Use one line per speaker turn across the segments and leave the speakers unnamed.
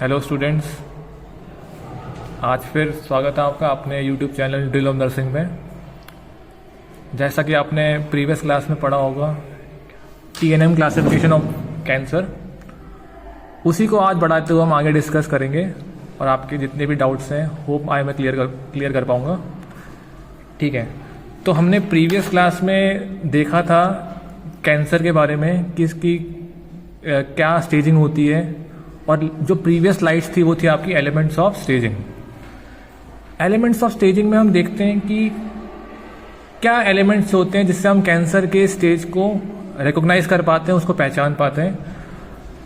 Hello students, आज फिर स्वागत है आपका अपने YouTube channel drill of nursing में। जैसा कि आपने प्रीवियस क्लास में पढ़ा होगा TNM क्लासिफिकेशन ऑफ कैंसर, उसी को आज बढ़ाते हुए हम आगे डिस्कस करेंगे और आपके जितने भी डाउट्स हैं होप मैं क्लियर कर पाऊँगा। ठीक है, तो हमने प्रीवियस क्लास में देखा था कैंसर के बारे में कि इसकी क्या स्टेजिंग होती है, और जो प्रीवियस स्लाइड्स थी वो थी आपकी elements of staging. Elements of staging में हम देखते हैं कि क्या एलिमेंट्स होते हैं जिससे हम कैंसर के स्टेज को रिकॉग्नाइज कर पाते हैं, उसको पहचान पाते हैं।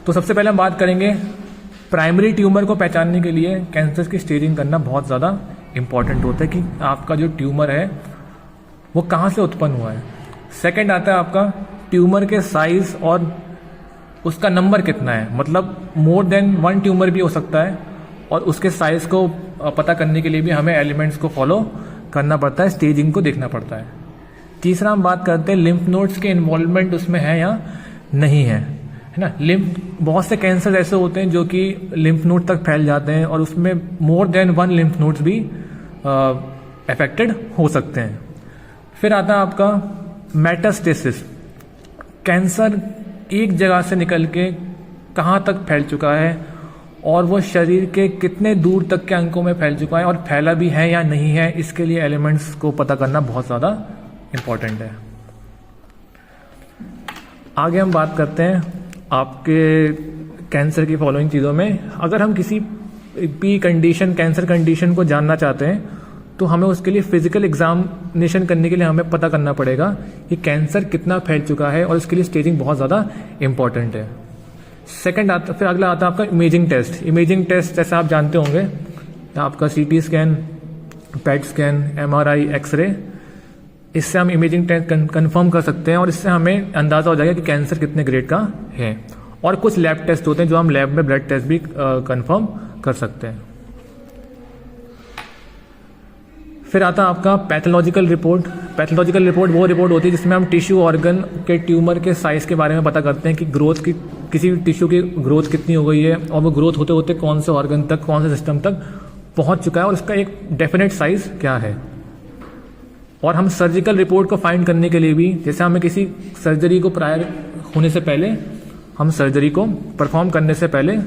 तो सबसे पहले हम बात करेंगे प्राइमरी ट्यूमर को पहचानने के लिए कैंसर की स्टेजिंग करना बहुत ज़्यादा इम्पॉर्टेंट होता है कि आपका जो ट्यूमर है वो कहाँ से उत्पन्न हुआ है। सेकंड आता है आपका ट्यूमर के साइज और उसका नंबर कितना है, मतलब मोर देन वन ट्यूमर भी हो सकता है, और उसके साइज को पता करने के लिए भी हमें एलिमेंट्स को फॉलो करना पड़ता है, स्टेजिंग को देखना पड़ता है। तीसरा हम बात करते हैं लिम्फ नोड्स के इन्वॉल्वमेंट उसमें है या नहीं है ना। बहुत से कैंसर ऐसे होते हैं जो कि लिम्फ नोड तक फैल जाते हैं और उसमें more than one lymph nodes भी अफेक्टेड हो सकते हैं। फिर आता है आपका मेटास्टेसिस। कैंसर एक जगह से निकल के कहाँ तक फैल चुका है और वो शरीर के कितने दूर तक के अंगों में फैल चुका है और फैला भी है या नहीं है, इसके लिए एलिमेंट्स को पता करना बहुत ज़्यादा इम्पोर्टेंट है। आगे हम बात करते हैं आपके कैंसर की फॉलोइंग चीज़ों में। अगर हम किसी भी कंडीशन, कैंसर कंडीशन को जानना चाहते हैं तो हमें उसके लिए फिजिकल एग्जामिनेशन करने के लिए हमें पता करना पड़ेगा कि कैंसर कितना फैल चुका है, और इसके लिए स्टेजिंग बहुत ज़्यादा इंपॉर्टेंट है। फिर अगला आता है आपका इमेजिंग टेस्ट। इमेजिंग टेस्ट जैसे आप जानते होंगे, आपका CT scan, PET scan, MRI, x ray, इससे हम इमेजिंग टेस्ट कंफर्म कर सकते हैं और इससे हमें अंदाज़ा हो जाएगा कि कैंसर कितने ग्रेड का है। और कुछ लैब टेस्ट होते हैं जो हम लैब में ब्लड टेस्ट भी कंफर्म कर सकते हैं। फिर आता है आपका पैथोलॉजिकल रिपोर्ट। पैथोलॉजिकल रिपोर्ट वो रिपोर्ट होती है जिसमें हम टिश्यू ऑर्गन के ट्यूमर के साइज के बारे में पता करते हैं कि ग्रोथ की, किसी भी टिश्यू की ग्रोथ कितनी हो गई है और वो ग्रोथ होते होते कौन से ऑर्गन तक, कौन से सिस्टम तक पहुंच चुका है और उसका एक डेफिनेट साइज क्या है। और हम सर्जिकल रिपोर्ट को फाइंड करने के लिए भी, जैसे हमें किसी सर्जरी को प्रायर होने से पहले, हम सर्जरी को परफॉर्म करने से पहले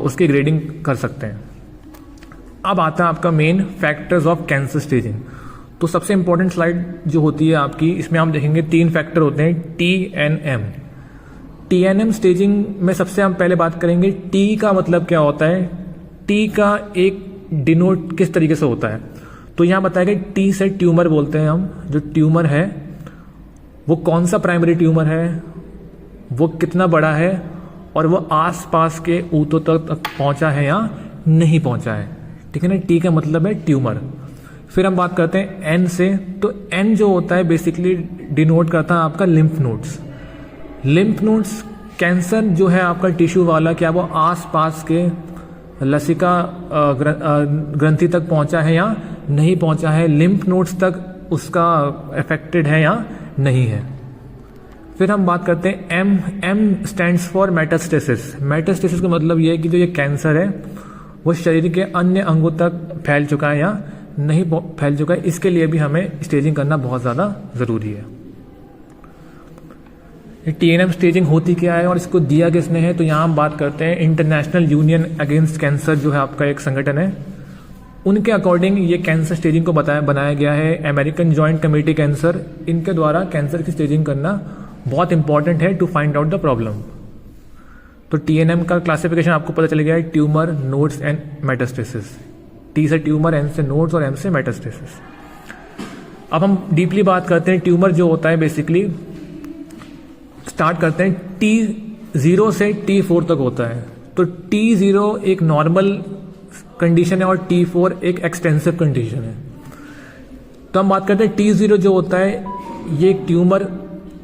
उसकी ग्रेडिंग कर सकते हैं। अब आता है आपका main factors of cancer staging. तो सबसे इंपॉर्टेंट स्लाइड जो होती है आपकी, इसमें हम देखेंगे 3 फैक्टर होते हैं TNM। TNM स्टेजिंग में सबसे हम पहले बात करेंगे T का मतलब क्या होता है। T का एक डिनोट किस तरीके से होता है, तो यहाँ बताया गया T से ट्यूमर बोलते हैं हम। जो ट्यूमर है वो कौन सा प्राइमरी ट्यूमर है, वो कितना बड़ा है और वो आसपास के ऊतों तक पहुंचा है या नहीं पहुंचा है। ठीक है ना, T का मतलब है ट्यूमर। फिर हम बात करते हैं N से। तो N जो होता है बेसिकली डिनोट करता है आपका lymph nodes. Lymph nodes, cancer जो है आपका टिश्यू वाला, क्या वो आसपास के लसिका ग्रंथि तक पहुंचा है या नहीं पहुंचा है, लिम्फ नोड्स तक उसका अफेक्टेड है या नहीं है। फिर हम बात करते हैं M stands for metastasis. Metastasis का मतलब ये है कि जो ये कैंसर है वो शरीर के अन्य अंगों तक फैल चुका है या नहीं फैल चुका है, इसके लिए भी हमें स्टेजिंग करना बहुत ज़्यादा ज़रूरी है। TNM स्टेजिंग होती क्या है और इसको दिया किसने है, तो यहाँ हम बात करते हैं इंटरनेशनल यूनियन अगेंस्ट कैंसर जो है आपका एक संगठन है, उनके अकॉर्डिंग ये कैंसर स्टेजिंग को बनाया गया है। अमेरिकन जॉइंट कमेटी कैंसर, इनके द्वारा कैंसर की स्टेजिंग करना बहुत इंपॉर्टेंट है to find out the problem. तो TNM का क्लासिफिकेशन आपको पता चल गया है, tumour, nodes and metastasis. T से ट्यूमर, N से नोड्स और M से मेटास्टेसिस। अब हम डीपली बात करते हैं। ट्यूमर जो होता है बेसिकली स्टार्ट करते हैं T0 से T4 तक होता है। तो T0 एक नॉर्मल कंडीशन है और T4 एक एक्सटेंसिव कंडीशन है। तो हम बात करते हैं T0 जो होता है ये ट्यूमर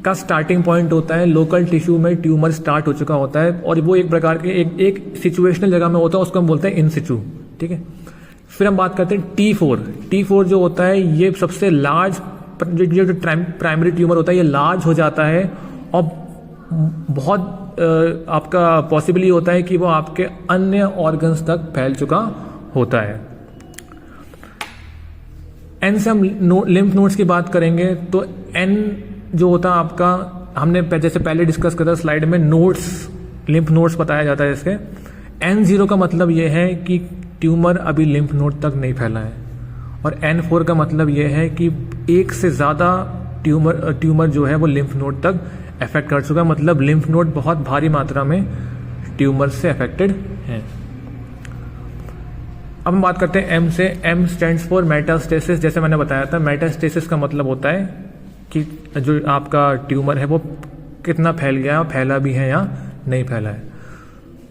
का स्टार्टिंग पॉइंट होता है। लोकल टिश्यू में ट्यूमर स्टार्ट हो चुका होता है और वो एक प्रकार के एक सिचुएशनल जगह में होता है, उसको हम बोलते हैं इन सिचू। ठीक है, फिर हम बात करते हैं T4 जो होता है ये सबसे लार्ज, जो प्राइमरी ट्यूमर होता है ये लार्ज हो जाता है और बहुत आपका पॉसिबली होता है कि वो आपके अन्य ऑर्गन्स तक फैल चुका होता है। एन से हम लिम्फ नोड्स की बात करेंगे तो एन जो होता है आपका, हमने जैसे पहले डिस्कस करा स्लाइड में, नोड्स, लिम्फ नोड्स बताया जाता है इसके। N0 का मतलब ये है कि ट्यूमर अभी लिम्फ नोड तक नहीं फैला है, और N4 का मतलब ये है कि एक से ज़्यादा ट्यूमर जो है वो लिम्फ नोड तक अफेक्ट कर चुका है, मतलब लिम्फ नोड बहुत भारी मात्रा में ट्यूमर से अफेक्टेड है। अब हम बात करते हैं M से। M stands for metastasis. जैसे मैंने बताया था, मेटास्टेसिस का मतलब होता है कि जो आपका ट्यूमर है वो कितना फैल गया, फैला भी है या नहीं फैला है।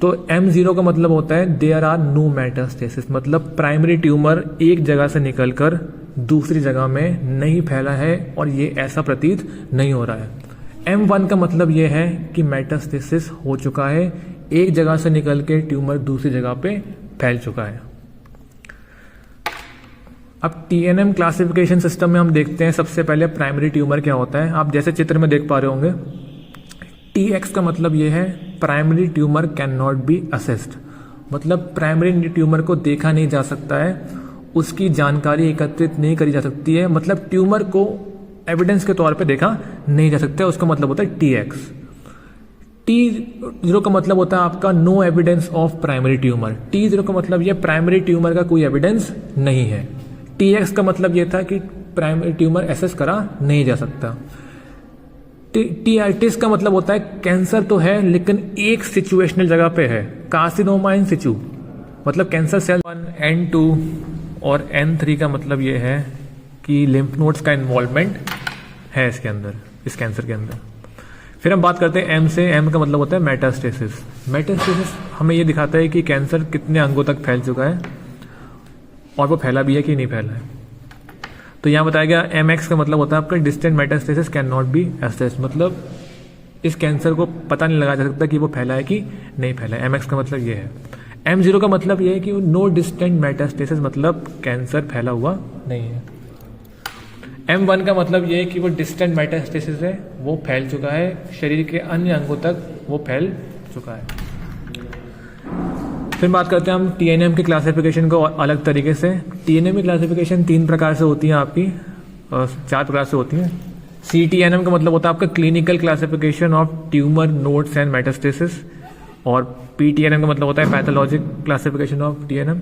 तो M0 का मतलब होता है देयर आर नो मेटास्टेसिस, मतलब प्राइमरी ट्यूमर एक जगह से निकलकर दूसरी जगह में नहीं फैला है और ये ऐसा प्रतीत नहीं हो रहा है। M1 का मतलब ये है कि मेटास्टेसिस हो चुका है, एक जगह से निकल के ट्यूमर दूसरी जगह पे फैल चुका है। अब TNM क्लासिफिकेशन सिस्टम में हम देखते हैं सबसे पहले प्राइमरी ट्यूमर क्या होता है। आप जैसे चित्र में देख पा रहे होंगे, TX का मतलब ये है primary tumour can not be assessed, मतलब प्राइमरी ट्यूमर को देखा नहीं जा सकता है, उसकी जानकारी एकत्रित नहीं करी जा सकती है, मतलब ट्यूमर को एविडेंस के तौर पे देखा नहीं जा सकता है, उसका मतलब होता है TX। T0 का मतलब होता है आपका no evidence of primary tumour. T0 का मतलब ये प्राइमरी ट्यूमर का कोई एविडेंस नहीं है। TX का मतलब ये था कि प्राइमरी ट्यूमर एसेस करा नहीं जा सकता। TITIS का मतलब होता है कैंसर तो है लेकिन एक सिचुएशनल जगह पे है, कार्सिनोमा इन सिचू, मतलब कैंसर सेल 1, N2 और N3 का मतलब ये है कि लिम्फ नोड्स का इन्वॉल्वमेंट है इसके अंदर, इस कैंसर के अंदर। फिर हम बात करते हैं M से। M का मतलब होता है मेटास्टेसिस। मेटास्टेसिस हमें ये दिखाता है कि कैंसर कितने अंगों तक फैल चुका है और वो फैला भी है कि नहीं फैला है। तो यहाँ बताया गया MX का मतलब होता है आपका distant metastasis can not be assessed, मतलब इस कैंसर को पता नहीं लगाया जा सकता कि वो फैला है कि नहीं फैला है। MX का मतलब ये है। M0 का मतलब ये है कि नो डिस्टेंट मेटास्टेसिस, मतलब कैंसर फैला हुआ नहीं है। M1 का मतलब ये है कि वो डिस्टेंट मेटास्टेसिस है, वो फैल चुका है, शरीर के अन्य अंगों तक वो फैल चुका है। फिर बात करते हैं हम TNM की क्लासिफिकेशन को अलग तरीके से। TNM की क्लासिफिकेशन 3 प्रकार से होती है आपकी, 4 प्रकार से होती है। CTNM का मतलब होता है आपका clinical classification of tumour nodes and metastasis, और PTNM का मतलब होता है pathologic classification of TNM,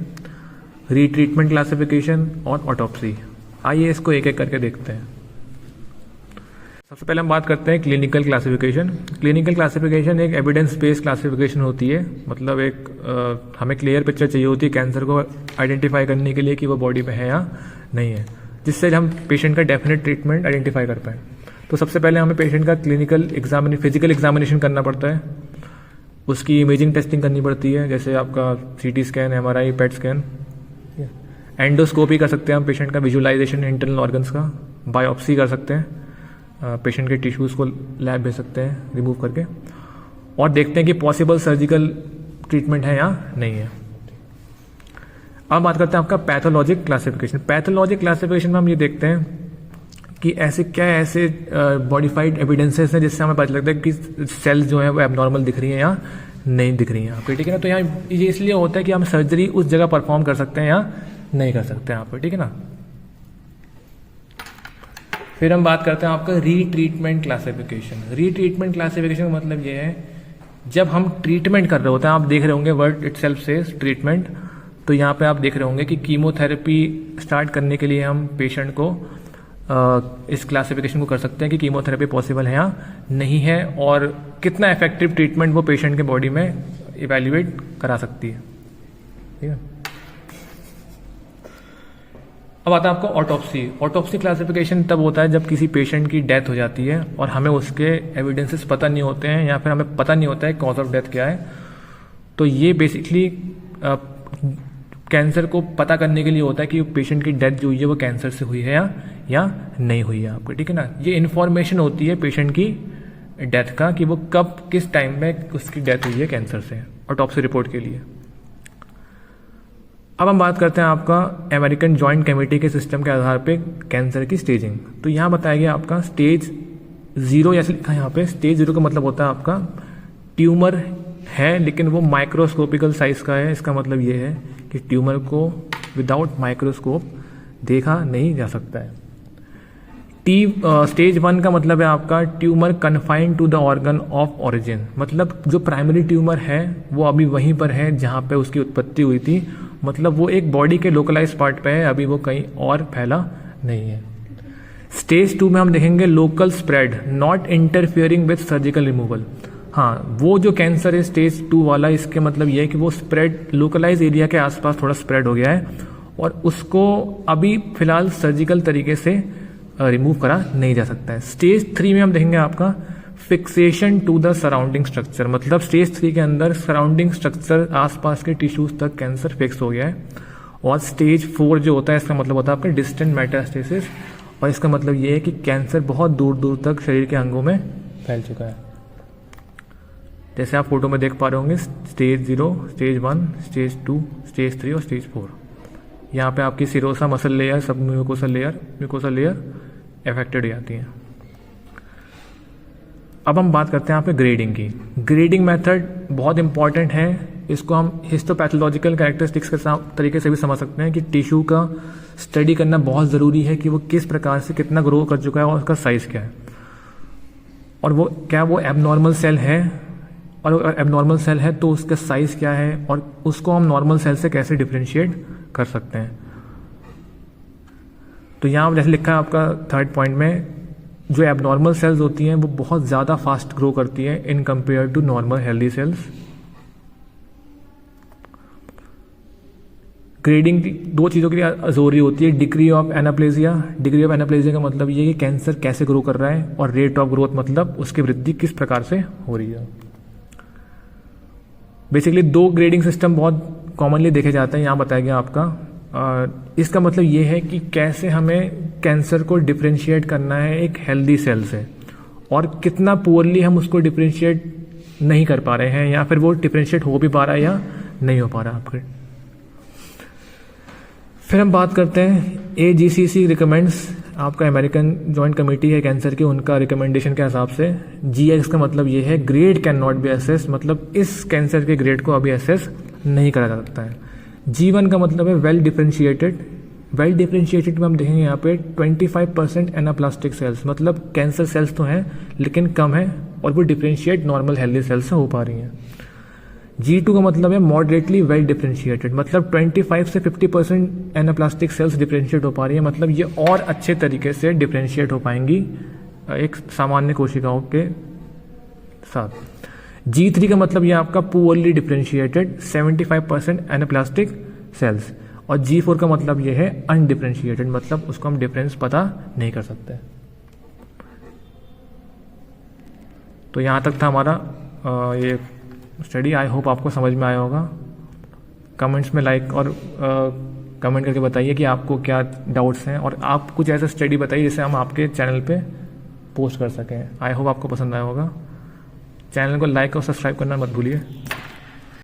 retreatment classification और ऑटोप्सी। आइए इसको एक एक करके देखते हैं। सबसे पहले हम बात करते हैं क्लिनिकल क्लासिफिकेशन। क्लिनिकल क्लासिफिकेशन एक एविडेंस बेस्ड क्लासिफिकेशन होती है, मतलब एक हमें क्लियर पिक्चर चाहिए होती है कैंसर को आइडेंटिफाई करने के लिए कि वो बॉडी में है या नहीं है, जिससे हम पेशेंट का डेफिनेट ट्रीटमेंट आइडेंटिफाई कर पाएँ। तो सबसे पहले हमें पेशेंट का फिजिकल एग्जामिनेशन करना पड़ता है, उसकी इमेजिंग टेस्टिंग करनी पड़ती है, जैसे आपका CT scan, MRI, PET scan, endoscopy कर सकते हैं हम पेशेंट का, विजुअलाइजेशन इंटरनल ऑर्गन्स का, बायोप्सी कर सकते हैं, पेशेंट के टिश्यूज़ को लैब भेज सकते हैं रिमूव करके, और देखते हैं कि पॉसिबल सर्जिकल ट्रीटमेंट है या नहीं है। अब बात करते हैं आपका पैथोलॉजिक क्लासिफिकेशन। पैथोलॉजिक क्लासिफिकेशन में हम ये देखते हैं कि ऐसे बॉडीफाइड एविडेंसेस हैं जिससे हमें पता लगता है कि सेल्स जो है वो एबनॉर्मल दिख रही हैं या नहीं दिख रही हैं आपको, ठीक है ना। तो यहाँ ये इसलिए होता है कि हम सर्जरी उस जगह परफॉर्म कर सकते हैं या नहीं कर सकते हैं आप, ठीक है ना। फिर हम बात करते हैं आपका रीट्रीटमेंट क्लासिफिकेशन। रीट्रीटमेंट क्लासिफिकेशन का मतलब ये है जब हम ट्रीटमेंट कर रहे होते हैं, आप देख रहे होंगे वर्ड इटसेल्फ से ट्रीटमेंट, तो यहाँ पे आप देख रहे होंगे कि कीमोथेरेपी स्टार्ट करने के लिए हम पेशेंट को इस क्लासिफिकेशन को कर सकते हैं कि कीमोथेरेपी पॉसिबल है या नहीं है, और कितना इफेक्टिव ट्रीटमेंट वो पेशेंट के बॉडी में इवेल्युएट करा सकती है, ठीक है। अब आता है आपको ऑटोप्सी। ऑटोप्सी क्लासिफिकेशन तब होता है जब किसी पेशेंट की डेथ हो जाती है और हमें उसके एविडेंसेस पता नहीं होते हैं या फिर हमें पता नहीं होता है कॉज ऑफ डेथ क्या है। तो ये बेसिकली कैंसर को पता करने के लिए होता है कि पेशेंट की डेथ जो हुई है वो कैंसर से हुई है या नहीं हुई है आपको, ठीक है ना। ये इन्फॉर्मेशन होती है पेशेंट की डेथ का कि वो कब किस टाइम में उसकी डेथ हुई है कैंसर से, ऑटोप्सी रिपोर्ट के लिए। अब हम बात करते हैं आपका अमेरिकन जॉइंट कमेटी के सिस्टम के आधार पे कैंसर की स्टेजिंग। तो यहाँ बताया गया आपका स्टेज जीरो ऐसे लिखा है यहाँ पे, स्टेज जीरो का मतलब होता है आपका ट्यूमर है लेकिन वो माइक्रोस्कोपिकल साइज का है। इसका मतलब ये है कि ट्यूमर को विदाउट माइक्रोस्कोप देखा नहीं जा सकता है। स्टेज वन का मतलब है आपका tumour confined to the organ of origin, मतलब जो प्राइमरी ट्यूमर है वो अभी वहीं पर है जहाँ पे उसकी उत्पत्ति हुई थी, मतलब वो एक बॉडी के लोकलाइज पार्ट पे है, अभी वो कहीं और फैला नहीं है। स्टेज टू में हम देखेंगे local spread not interfering with surgical removal. हाँ, वो जो कैंसर है स्टेज 2 वाला, इसके मतलब ये है कि वो स्प्रेड लोकलाइज एरिया के आसपास थोड़ा स्प्रेड हो गया है और उसको अभी फिलहाल सर्जिकल तरीके से रिमूव करा नहीं जा सकता है। स्टेज 3 में हम देखेंगे आपका fixation to the surrounding structure, मतलब स्टेज 3 के अंदर सराउंडिंग स्ट्रक्चर आसपास के टिश्यूज तक कैंसर फिक्स हो गया है। और स्टेज 4 जो होता है इसका मतलब होता है आपका डिस्टेंट मेटास्टेसिस, और इसका मतलब ये है कि कैंसर बहुत दूर दूर तक शरीर के अंगों में फैल चुका है। जैसे आप फोटो में देख पा रहे होंगे, स्टेज 0, स्टेज 1, स्टेज 2, स्टेज 3 और स्टेज 4। यहाँ पे आपकी सिरोसा मसल लेयर, सब म्यूकोसा लेयर अफेक्टेड हो जाती हैं। अब हम बात करते हैं यहाँ पे ग्रेडिंग की। ग्रेडिंग मेथड बहुत इंपॉर्टेंट है, इसको हम हिस्टोपैथोलॉजिकल कैरेक्टरिस्टिक्स के तरीके से भी समझ सकते हैं कि टिश्यू का स्टडी करना बहुत ज़रूरी है कि वो किस प्रकार से कितना ग्रो कर चुका है और उसका साइज़ क्या है, और वो क्या वो एबनॉर्मल सेल है, और अगर एबनॉर्मल सेल है तो उसका साइज़ क्या है और उसको हम नॉर्मल सेल से कैसे डिफ्रेंशिएट कर सकते हैं। तो यहाँ जैसे लिखा है आपका थर्ड पॉइंट में, जो एबनॉर्मल सेल्स होती हैं वो बहुत ज़्यादा फास्ट ग्रो करती हैं in compare to normal healthy cells. Grading दो चीज़ों के लिए ज़रूरी होती है, degree of anaplasia. Degree of anaplasia का मतलब ये है कि कैंसर कैसे ग्रो कर रहा है, और रेट ऑफ ग्रोथ मतलब उसकी वृद्धि किस प्रकार से हो रही है। बेसिकली 2 ग्रेडिंग सिस्टम बहुत कॉमनली देखे जाते हैं, यहाँ बताया गया आपका। इसका मतलब ये है कि कैसे हमें कैंसर को डिफ्रेंशिएट करना है एक हेल्दी सेल से, और कितना पुअरली हम उसको डिफ्रेंशिएट नहीं कर पा रहे हैं, या फिर वो डिफ्रेंशिएट हो भी पा रहा है या नहीं हो पा रहा आपके। फिर हम बात करते हैं AGCC रिकमेंड्स, आपका अमेरिकन जॉइंट कमेटी है कैंसर की, उनका रिकमेंडेशन के हिसाब से GX का मतलब ये है grade can not be assess, मतलब इस कैंसर के ग्रेड को अभी असेस नहीं करा जा सकता है। G1 का मतलब है वेल डिफ्रेंशिएटेड। वेल डिफ्रेंशिएटेड में हम देखेंगे यहाँ पे 25% एनाप्लास्टिक सेल्स, मतलब कैंसर सेल्स तो हैं लेकिन कम है और वो डिफ्रेंशिएट नॉर्मल हेल्दी सेल्स से हो पा रही हैं। G2 का मतलब है मॉडरेटली वेल डिफ्रेंशिएटेड, मतलब 25 से 50% एनाप्लास्टिक सेल्स डिफ्रेंशिएट हो पा रही है, मतलब ये और अच्छे तरीके से डिफ्रेंशिएट हो पाएंगी एक सामान्य कोशिकाओं के साथ। G3 का मतलब ये आपका पुअरली डिफ्रेंशिएटेड 75% एनाप्लास्टिक सेल्स, और G4 का मतलब ये है अनडिफ्रेंशिएटेड, मतलब उसको हम डिफरेंस पता नहीं कर सकते। तो यहाँ तक था हमारा ये स्टडी। आई होप आपको समझ में आया होगा। कमेंट्स में लाइक और कमेंट करके बताइए कि आपको क्या डाउट्स हैं, और आप कुछ ऐसा स्टडी बताइए जिसे हम आपके चैनल पे पोस्ट कर सकें। आई होप आपको पसंद आया होगा। चैनल को लाइक और सब्सक्राइब करना मत भूलिए।